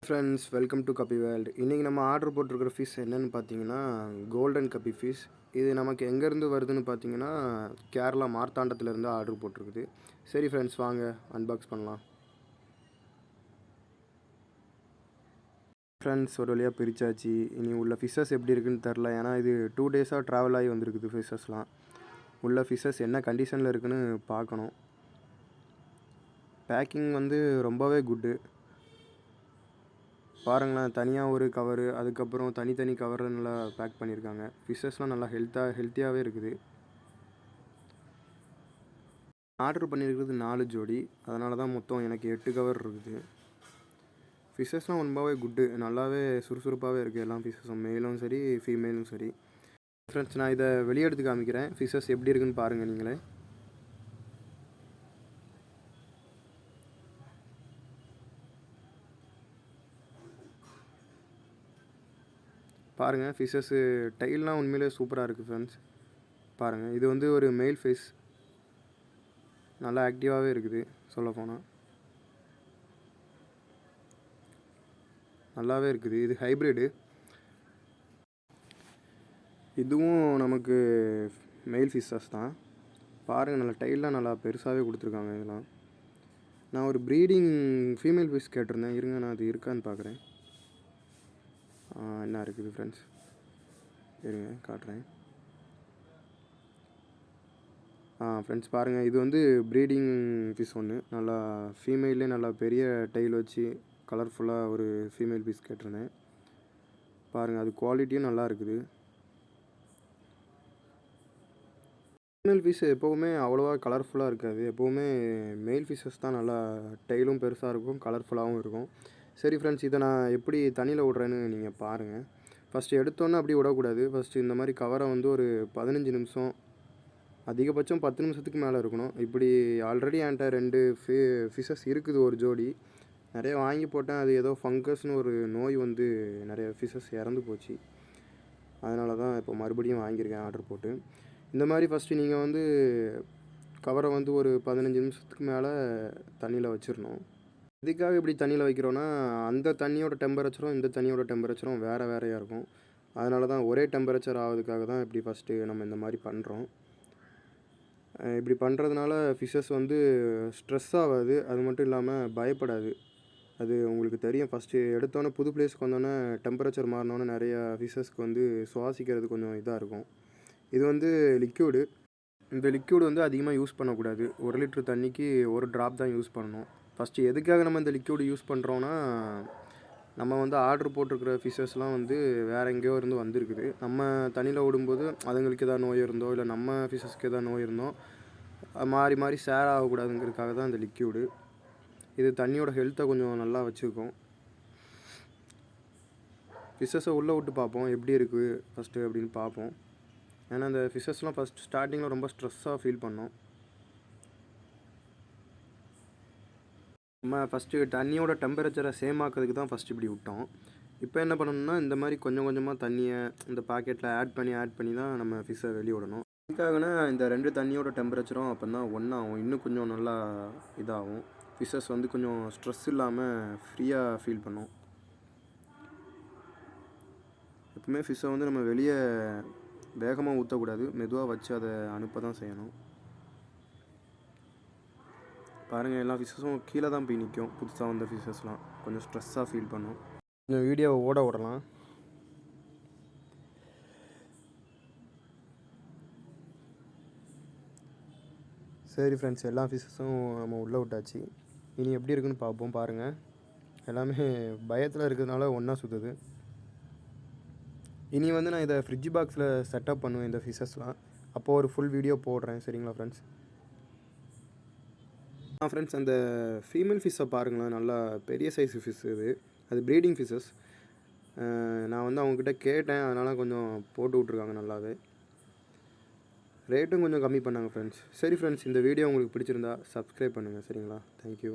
Friends, welcome to கப்பி world. இன்றைக்கி நம்ம ஆர்டர் போட்டிருக்கிற ஃபிஷ் என்னென்னு பார்த்தீங்கன்னா கோல்டன் கப்பி ஃபிஷ். இது நமக்கு எங்கேருந்து வருதுன்னு பார்த்தீங்கன்னா கேரளா மார்த்தாண்டத்துலேருந்து ஆர்டர் போட்டிருக்குது. சரி ஃப்ரெண்ட்ஸ், வாங்க அன்பாக்ஸ் பண்ணலாம். ஃப்ரெண்ட்ஸ், ஒரு வழியாக பிரித்தாச்சு. இனி உள்ள ஃபிஷ்ஷஸ் எப்படி இருக்குன்னு தெரில, ஏன்னா இது 2 டேஸாக ட்ராவல் ஆகி வந்திருக்குது ஃபிஷ்ஷஸ்லாம். உள்ள ஃபிஷ்ஷஸ் என்ன கண்டிஷனில் இருக்குன்னு பார்க்கணும். பேக்கிங் வந்து ரொம்பவே குட்டு. பாருங்களேன், தனியாக ஒரு கவரு, அதுக்கப்புறம் தனித்தனி கவரில் நல்லா பேக் பண்ணியிருக்காங்க. ஃபிஷ்ஷஸ்லாம் நல்லா ஹெல்த்தியாகவே இருக்குது. ஆர்டர் பண்ணியிருக்கிறது 4 ஜோடி, அதனால தான் மொத்தம் எனக்கு 8 கவர் இருக்குது. ஃபிஷ்ஷஸ்லாம் ரொம்பவே குட்டு, நல்லாவே சுறுசுறுப்பாகவே இருக்குது. எல்லா ஃபிஷ்ஷஸும் மேலும் சரி ஃபீமேலும் சரி. ஃப்ரெண்ட்ஸ், நான் இதை வெளியே எடுத்து காமிக்கிறேன். ஃபிஷ்ஷஸ் எப்படி இருக்குன்னு பாருங்கள் நீங்களே. பாருங்கள், ஃபிஷ்ஷஸ்ஸு டைல்லாம் உண்மையிலே சூப்பராக இருக்குது ஃப்ரெண்ட்ஸ். பாருங்கள், இது வந்து ஒரு மேல் ஃபிஷ், நல்லா ஆக்டிவாகவே இருக்குது. சொல்லப்போனால் நல்லாவே இருக்குது. இது ஹைப்ரிடு. இதுவும் நமக்கு மெயில் ஃபிஷ்ஷஸ் தான். பாருங்கள், நல்லா டைல்லாம் நல்லா பெருசாகவே கொடுத்துருக்காங்க. இதெல்லாம் நான் ஒரு ப்ரீடிங் ஃபீமேல் ஃபிஷ் கேட்டிருந்தேன். இருங்க, நான் அது இருக்கான்னு பார்க்குறேன். என்ன இருக்குது ஃப்ரெண்ட்ஸ், இருங்க காட்டுறேன். ஃப்ரெண்ட்ஸ் பாருங்கள், இது வந்து ப்ரீடிங் ஃபிஷ் ஒன்று. நல்லா ஃபீமேல்லே நல்லா பெரிய டைல் வச்சு கலர்ஃபுல்லாக ஒரு ஃபீமேல் ஃபிஷ் கேட்டிருந்தேன். பாருங்கள், அது குவாலிட்டியும் நல்லா இருக்குது. ஃபீமேல் ஃபிஷ் எப்போவுமே அவ்வளோவா கலர்ஃபுல்லாக இருக்காது. எப்போவுமே மேல் ஃபிஷ்ஷஸ் தான் நல்லா டைலும் பெருசாக இருக்கும், கலர்ஃபுல்லாகவும் இருக்கும். சரி ஃப்ரெண்ட்ஸ், இதை நான் எப்படி தண்ணியில் விட்றேன்னு நீங்கள் பாருங்கள். ஃபஸ்ட்டு எடுத்தோன்னே அப்படி விடக்கூடாது. ஃபஸ்ட்டு இந்த மாதிரி கவரை வந்து ஒரு 15 நிமிஷம், அதிகபட்சம் 10 நிமிஷத்துக்கு மேலே இருக்கணும். இப்படி ஆல்ரெடி என்கிட்ட 2 ஃபிஷ்ஷஸ் இருக்குது, ஒரு ஜோடி. நிறைய வாங்கி போட்டேன். அது ஏதோ ஃபங்கஸ்னு ஒரு நோய் வந்து நிறைய ஃபிஷ்ஷஸ் இறந்து போச்சு. அதனால தான் இப்போ மறுபடியும் வாங்கியிருக்கேன் ஆர்டர் போட்டு. இந்த மாதிரி ஃபஸ்ட்டு நீங்கள் வந்து கவரை வந்து ஒரு 15 நிமிஷத்துக்கு மேலே தண்ணியில் வச்சிடணும். இதுக்காக இப்படி தண்ணியில் வைக்கிறோன்னா, அந்த தண்ணியோட டெம்பரேச்சரும் இந்த தண்ணியோட டெம்பரேச்சரும் வேறையாக இருக்கும். அதனால தான் ஒரே டெம்பரேச்சர் ஆகிறதுக்காக தான் இப்படி ஃபஸ்ட்டு நம்ம இந்த மாதிரி பண்ணுறோம். இப்படி பண்ணுறதுனால ஃபிஷ்ஷஸ் வந்து ஸ்ட்ரெஸ் ஆகாது. அது மட்டும் இல்லாமல் பயப்படாது. அது உங்களுக்கு தெரியும், ஃபஸ்ட்டு எடுத்தோன்னே புது பிளேஸ்க்கு வந்தோன்னே டெம்பரேச்சர் மாறினோன்னே நிறையா ஃபிஷ்ஷஸ்க்கு வந்து சுவாசிக்கிறது கொஞ்சம் இதாக இருக்கும். இது வந்து லிக்யூடு. இந்த லிக்யூடு வந்து அதிகமாக யூஸ் பண்ணக்கூடாது. 1 லிட்டர் தண்ணிக்கு 1 ட்ராப் தான் யூஸ் பண்ணணும். ஃபஸ்ட்டு எதுக்காக நம்ம இந்த லிக்யூடு யூஸ் பண்ணுறோன்னா, நம்ம வந்து ஆர்டர் போட்டிருக்கிற ஃபிஷ்ஷஸ்லாம் வந்து வேறு எங்கேயோ இருந்து வந்திருக்குது. நம்ம தண்ணியில் விடும்போது அதுங்களுக்கு எதாவது நோய் இருந்தோ, இல்லை நம்ம ஃபிஷ்ஷஸ்க்கு எதாவது நோய் இருந்தோ மாறி மாறி ஷேர் ஆகக்கூடாதுங்கிறதுக்காக தான் இந்த லிக்யூடு. இது தண்ணியோட ஹெல்த்தை கொஞ்சம் நல்லா வச்சுருக்கோம். ஃபிஷ்ஷஸை உள்ளே விட்டு பார்ப்போம் எப்படி இருக்குது ஃபஸ்ட்டு அப்படின்னு பார்ப்போம். ஏன்னா இந்த ஃபிஷ்ஷஸ்லாம் ஃபஸ்ட் ஸ்டார்டிங்கில் ரொம்ப ஸ்ட்ரெஸ்ஸாக ஃபீல் பண்ணோம். நம்ம ஃபஸ்ட்டு தண்ணியோட டெம்பரேச்சரை சேம் ஆக்கிறதுக்கு தான் ஃபஸ்ட்டு இப்படி விட்டோம். இப்போ என்ன பண்ணணும்னா, இந்த மாதிரி கொஞ்சம் கொஞ்சமாக தண்ணியை இந்த பாக்கெட்டில் ஆட் பண்ணி தான் நம்ம ஃபிஷ்ஷை வெளியே விடணும். இதுக்காகனா இந்த 2 தண்ணியோட டெம்பரேச்சரும் அப்போ தான் ஒன்றாகும். இன்னும் கொஞ்சம் நல்லா இதாகும். ஃபிஷ்ஷஸ் வந்து கொஞ்சம் ஸ்ட்ரெஸ் இல்லாமல் ஃப்ரீயாக ஃபீல் பண்ணும். எப்பவுமே ஃபிஷ்ஷை வந்து நம்ம வெளியே வேகமாக ஊற்றக்கூடாது. மெதுவாக வச்சு அதை அனுப்ப தான் செய்யணும். பாருங்கள், எல்லா ஃபிஷ்ஷஸும் கீழே தான் போய் நிற்கும். புதுசாக வந்த ஃபிஷ்ஷஸ்லாம் கொஞ்சம் ஸ்ட்ரெஸ்ஸாக ஃபீல் பண்ணும். இந்த வீடியோவை ஓட விடலாம். சரி ஃப்ரெண்ட்ஸ், எல்லா ஃபிஷ்ஷஸும் நம்ம உள்ளே விட்டாச்சு. இனி எப்படி இருக்குன்னு பார்ப்போம். பாருங்கள், எல்லாமே பயத்தில் இருக்கிறதுனால ஒன்றா சுற்றுது. இனி வந்து நான் இதை ஃப்ரிட்ஜ் பாக்ஸில் செட்டப் பண்ணுவேன் இந்த ஃபிஷ்ஷஸ்லாம். அப்போது ஒரு ஃபுல் வீடியோ போடுறேன். சரிங்களா ஃப்ரெண்ட்ஸ்? ஃப்ரெண்ட்ஸ், அந்த ஃபீமேல் ஃபிஷ்ஷை பாருங்களேன், நல்லா பெரிய சைஸ் ஃபிஷ் இது. அது ப்ரீடிங் ஃபிஷ்ஷஸ். நான் வந்து அவங்கக்கிட்ட கேட்டேன், அதனால் கொஞ்சம் போட்டு விட்ருக்காங்க நல்லாவே. ரேட்டும் கொஞ்சம் கம்மி பண்ணாங்க ஃப்ரெண்ட்ஸ். சரி ஃப்ரெண்ட்ஸ், இந்த வீடியோ உங்களுக்கு பிடிச்சிருந்தா சப்ஸ்கிரைப் பண்ணுங்கள். சரிங்களா? தேங்க்யூ.